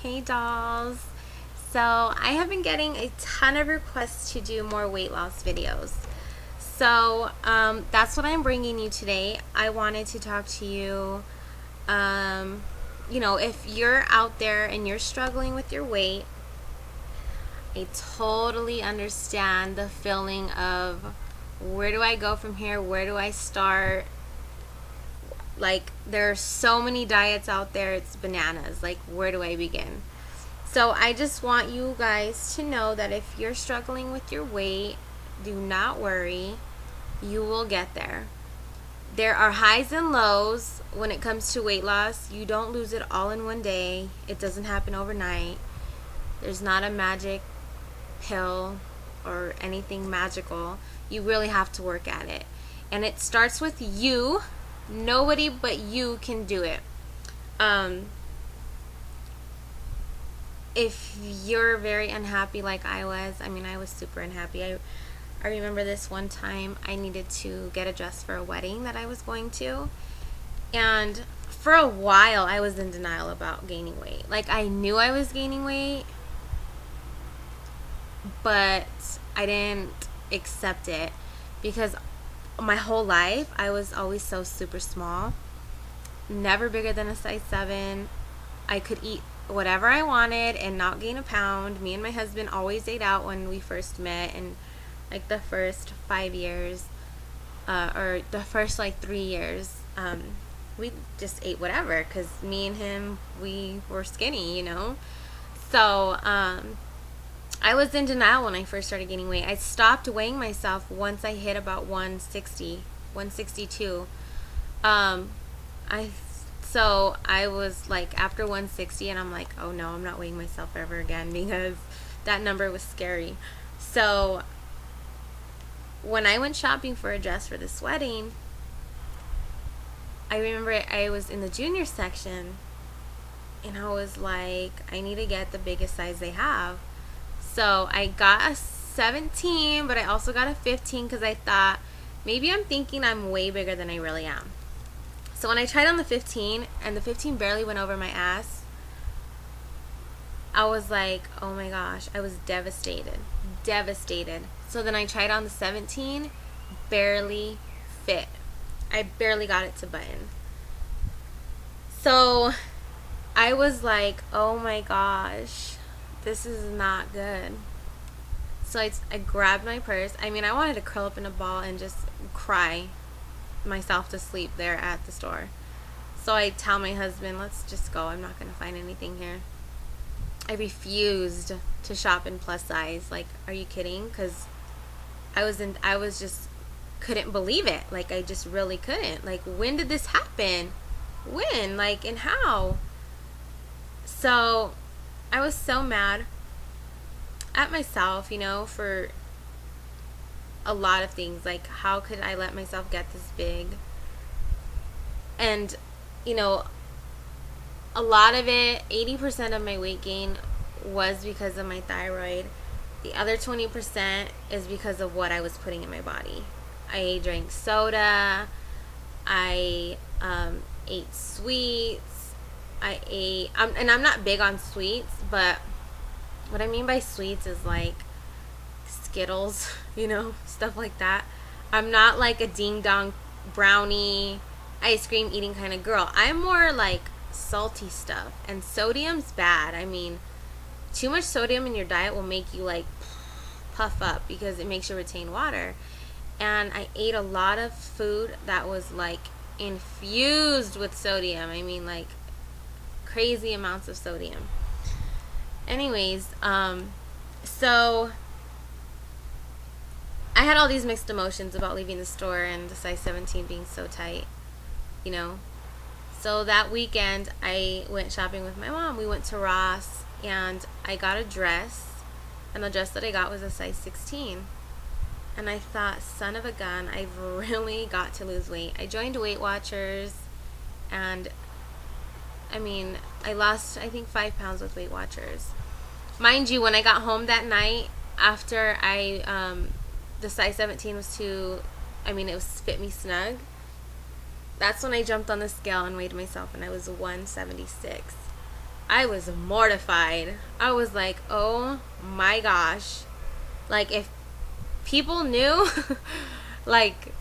Hey dolls. So I have been getting a ton of requests to do more weight loss videos. So that's what I'm bringing you today. I wanted to talk to you, if you're out there and you're struggling with your weight, I totally understand the feeling of where do I go from here? Where do I start? Like, there are so many diets out there, it's bananas. Like, where do I begin? So I just want you guys to know that if you're struggling with your weight, do not worry. You will get there. There are highs and lows when it comes to weight loss. You don't lose it all in one day. It doesn't happen overnight. There's not a magic pill or anything magical. You really have to work at it. And it starts with you. Nobody but you can do it. If you're very unhappy like I was, I was super unhappy. I remember this one time I needed to get a dress for a wedding that I was going to. And for a while I was in denial about gaining weight. Like, I knew I was gaining weight, but I didn't accept it because my whole life I was always so super small, never bigger than a size 7. I could eat whatever I wanted and not gain a pound. Me and my husband always ate out when we first met, and like the first 5 years, or the first like 3 years, we just ate whatever because me and him, we were skinny. So I was in denial when I first started gaining weight. I stopped weighing myself once I hit about 160, 162. So I was like after 160, and I'm like, oh no, I'm not weighing myself ever again because that number was scary. So when I went shopping for a dress for this wedding, I remember I was in the junior section, and I was like, I need to get the biggest size they have. So I got a 17, but I also got a 15 because I thought maybe I'm thinking I'm way bigger than I really am. So when I tried on the 15 and the 15 barely went over my ass, I was like, oh my gosh, I was devastated. So then I tried on the 17, barely fit. I barely got it to button. So I was like, oh my gosh, this is not good. So I grabbed my purse. I wanted to curl up in a ball and just cry myself to sleep there at the store. So I tell my husband, let's just go. I'm not going to find anything here. I refused to shop in plus size. Like, are you kidding? Because I was just couldn't believe it. Like, I just really couldn't. Like, when did this happen? When? Like, and how? So I was so mad at myself, for a lot of things. Like, how could I let myself get this big? And a lot of it, 80% of my weight gain was because of my thyroid. The other 20% is because of what I was putting in my body. I drank soda. I ate sweets. And I'm not big on sweets, but what I mean by sweets is like Skittles, stuff like that. I'm not like a ding dong brownie ice cream eating kind of girl. I'm more like salty stuff, and sodium's bad. Too much sodium in your diet will make you like puff up because it makes you retain water. And I ate a lot of food that was like infused with sodium. Like crazy amounts of sodium. Anyways, so I had all these mixed emotions about leaving the store and the size 17 being so tight, So that weekend I went shopping with my mom. We went to Ross and I got a dress, and the dress that I got was a size 16. And I thought, son of a gun, I've really got to lose weight. I joined Weight Watchers, and I lost, I think, 5 pounds with Weight Watchers. Mind you, when I got home that night, after the size 17 was it was fit me snug, that's when I jumped on the scale and weighed myself, and I was 176. I was mortified. I was like, oh my gosh. Like, if people knew, like,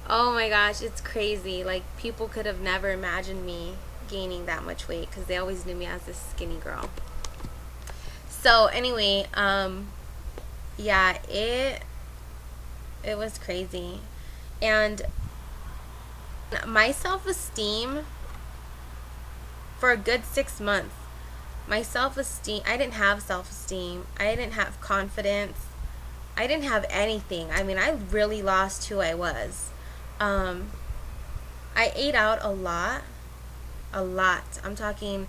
oh my gosh, it's crazy. Like, people could have never imagined me gaining that much weight because they always knew me as this skinny girl. So, anyway, yeah, it was crazy. And my self-esteem for a good 6 months, my self-esteem, I didn't have self-esteem. I didn't have confidence. I didn't have anything. I mean, I really lost who I was. I ate out a lot. A lot. I'm talking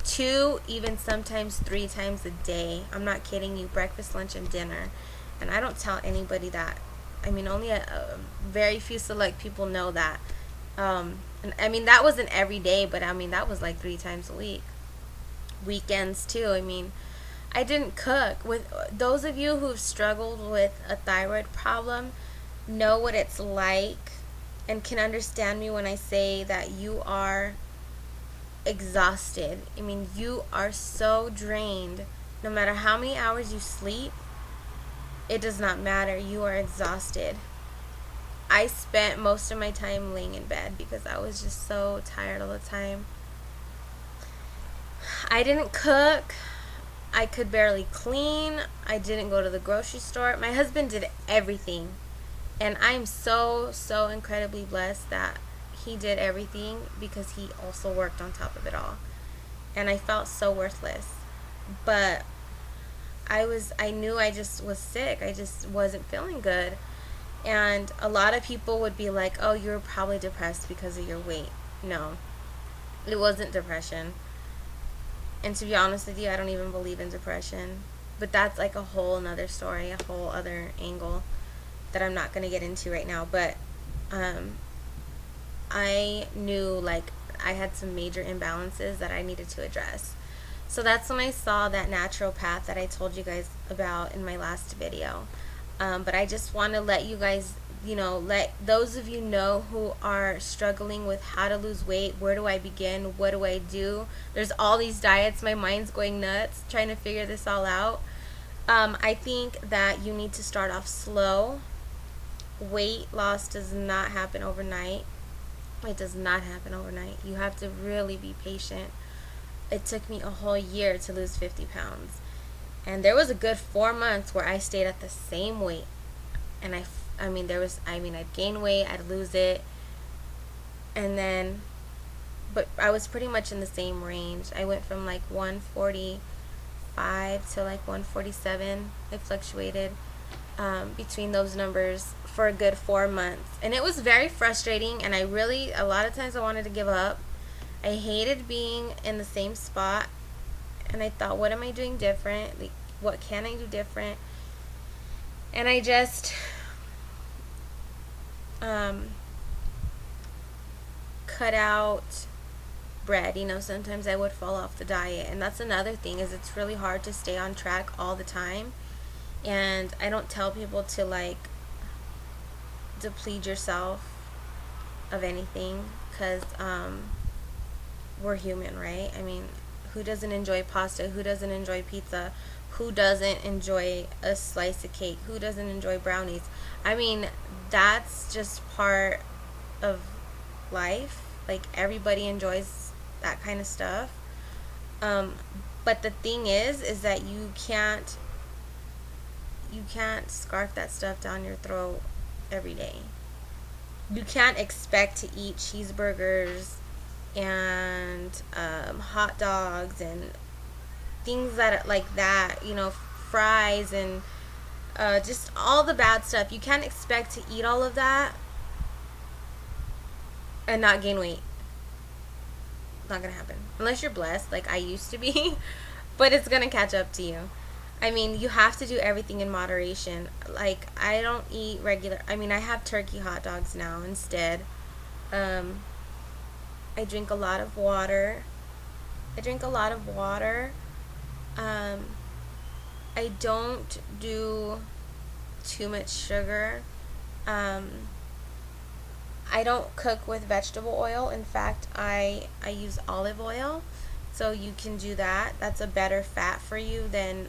2, even sometimes 3 times a day. I'm not kidding you. Breakfast, lunch, and dinner. And I don't tell anybody that. I mean, only a very few select people know that. And I mean, that wasn't every day, but I mean, that was like 3 times a week. Weekends too. I mean, I didn't cook. With those of you who've struggled with a thyroid problem, know what it's like and can understand me when I say that you are exhausted. I mean, you are so drained. No matter how many hours you sleep, it does not matter. You are exhausted. I spent most of my time laying in bed because I was just so tired all the time. I didn't cook. I could barely clean. I didn't go to the grocery store. My husband did everything. And I'm so incredibly blessed that he did everything because he also worked on top of it all. And I felt so worthless. But I knew I just was sick. I just wasn't feeling good. And a lot of people would be like, oh, you're probably depressed because of your weight. No, it wasn't depression. And to be honest with you, I don't even believe in depression. But that's like a whole another story, a whole other angle that I'm not going to get into right now. But I knew like I had some major imbalances that I needed to address. So that's when I saw that naturopath that I told you guys about in my last video. But I just want to let you guys, let those of you know who are struggling with how to lose weight. Where do I begin? What do I do? There's all these diets. My mind's going nuts trying to figure this all out. I think that you need to start off slow. Weight loss does not happen overnight. It does not happen overnight. You have to really be patient. It took me a whole year to lose 50 pounds. And there was a good 4 months where I stayed at the same weight. And I'd gain weight, I'd lose it. But I was pretty much in the same range. I went from like 145 to like 147. I fluctuated between those numbers for a good 4 months. And it was very frustrating, and a lot of times I wanted to give up. I hated being in the same spot. And I thought, what am I doing different? Like, what can I do different? And I just cut out bread. Sometimes I would fall off the diet. And that's another thing, is it's really hard to stay on track all the time. And I don't tell people to like deplete yourself of anything, because we're human, right? I mean, who doesn't enjoy pasta? Who doesn't enjoy pizza? Who doesn't enjoy a slice of cake? Who doesn't enjoy brownies? I mean, that's just part of life. Like, everybody enjoys that kind of stuff. But the thing is that you can't scarf that stuff down your throat every day. You can't expect to eat cheeseburgers and hot dogs and things that like that, fries and just all the bad stuff. You can't expect to eat all of that and not gain weight. Not gonna happen unless you're blessed like I used to be. But it's gonna catch up to you. I mean, you have to do everything in moderation. Like, I don't eat regular, I have turkey hot dogs now instead. I drink a lot of water. I don't do too much sugar. I don't cook with vegetable oil. In fact, I use olive oil, So you can do that. That's a better fat for you than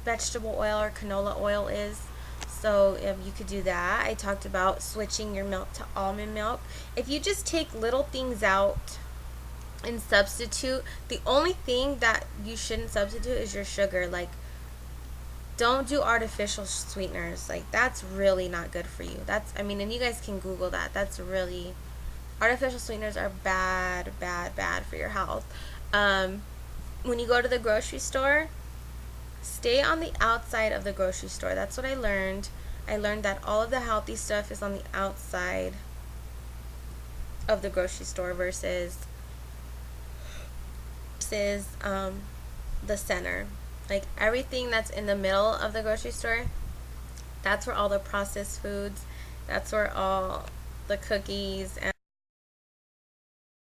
vegetable oil or canola oil is. So you could do that. I talked about switching your milk to almond milk. If you just take little things out and substitute, the only thing that you shouldn't substitute is your sugar. Like, don't do artificial sweeteners. Like, that's really not good for you. That's, I mean, and you guys can Google that. That's really, artificial sweeteners are bad, bad, bad for your health. When you go to the grocery store, stay on the outside of the grocery store. That's what I learned. I learned that all of the healthy stuff is on the outside of the grocery store versus the center. Like, everything that's in the middle of the grocery store, that's where all the processed foods, that's where all the cookies and